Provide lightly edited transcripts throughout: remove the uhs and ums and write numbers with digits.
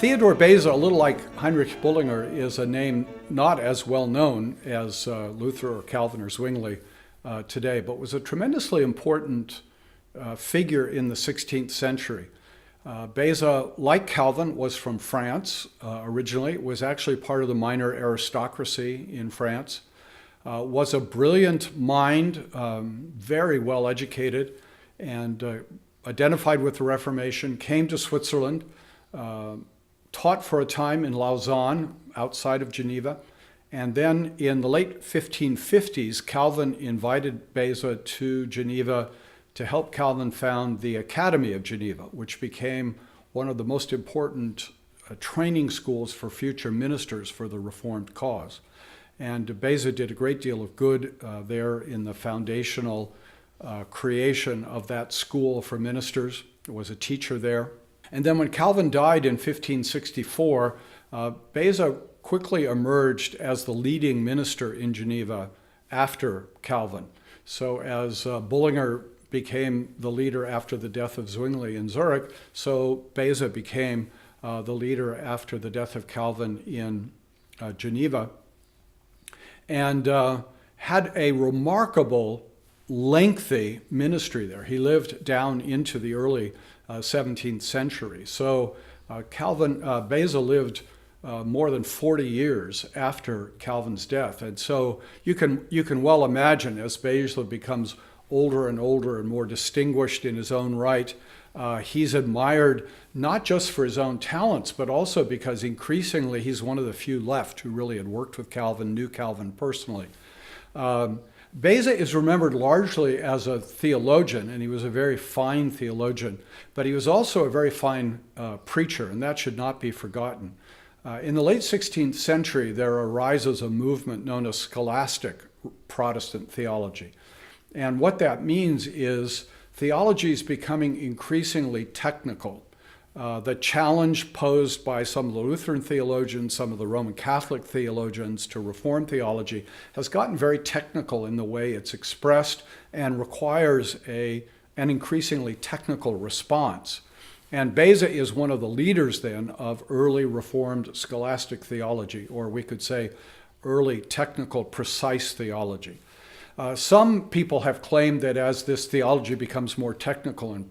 Theodore Beza, a little like Heinrich Bullinger, is a name not as well known as Luther or Calvin or Zwingli today, but was a tremendously important figure in the 16th century. Beza, like Calvin, was from France originally, was actually part of the minor aristocracy in France, was a brilliant mind, very well educated, and identified with the Reformation, came to Switzerland, taught for a time in Lausanne, outside of Geneva, and then in the late 1550s, Calvin invited Beza to Geneva to help Calvin found the Academy of Geneva, which became one of the most important training schools for future ministers for the Reformed cause. And Beza did a great deal of good there in the foundational creation of that school for ministers. There was a teacher there. And then when Calvin died in 1564, Beza quickly emerged as the leading minister in Geneva after Calvin. So as Bullinger became the leader after the death of Zwingli in Zurich, so Beza became the leader after the death of Calvin in Geneva, and had a remarkable, lengthy ministry there. He lived down into the early 17th century. So Beza lived more than 40 years after Calvin's death. And so you can well imagine, as Beza becomes older and older and more distinguished in his own right, he's admired not just for his own talents, but also because increasingly he's one of the few left who really had worked with Calvin, knew Calvin personally. Beza is remembered largely as a theologian, and he was a very fine theologian, but he was also a very fine preacher, and that should not be forgotten. In the late 16th century, there arises a movement known as scholastic Protestant theology. And what that means is theology is becoming increasingly technical. The challenge posed by some of the Lutheran theologians, some of the Roman Catholic theologians to Reformed theology has gotten very technical in the way it's expressed and requires an increasingly technical response. And Beza is one of the leaders then of early Reformed scholastic theology, or we could say early technical precise theology. Some people have claimed that as this theology becomes more technical and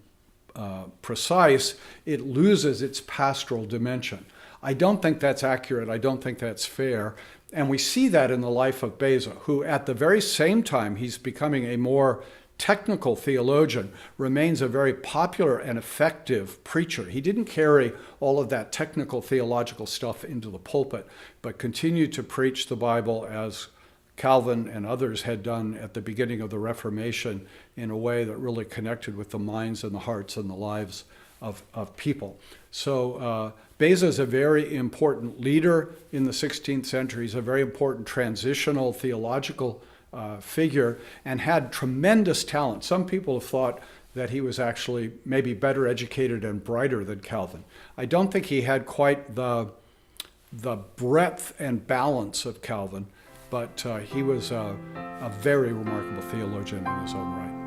precise, it loses its pastoral dimension. I don't think that's accurate. I don't think that's fair. And we see that in the life of Beza, who at the very same time he's becoming a more technical theologian, remains a very popular and effective preacher. He didn't carry all of that technical theological stuff into the pulpit, but continued to preach the Bible as Calvin and others had done at the beginning of the Reformation in a way that really connected with the minds and the hearts and the lives of people. So Beza is a very important leader in the 16th century. He's a very important transitional theological figure and had tremendous talent. Some people have thought that he was actually maybe better educated and brighter than Calvin. I don't think he had quite the breadth and balance of Calvin, but he was a very remarkable theologian in his own right.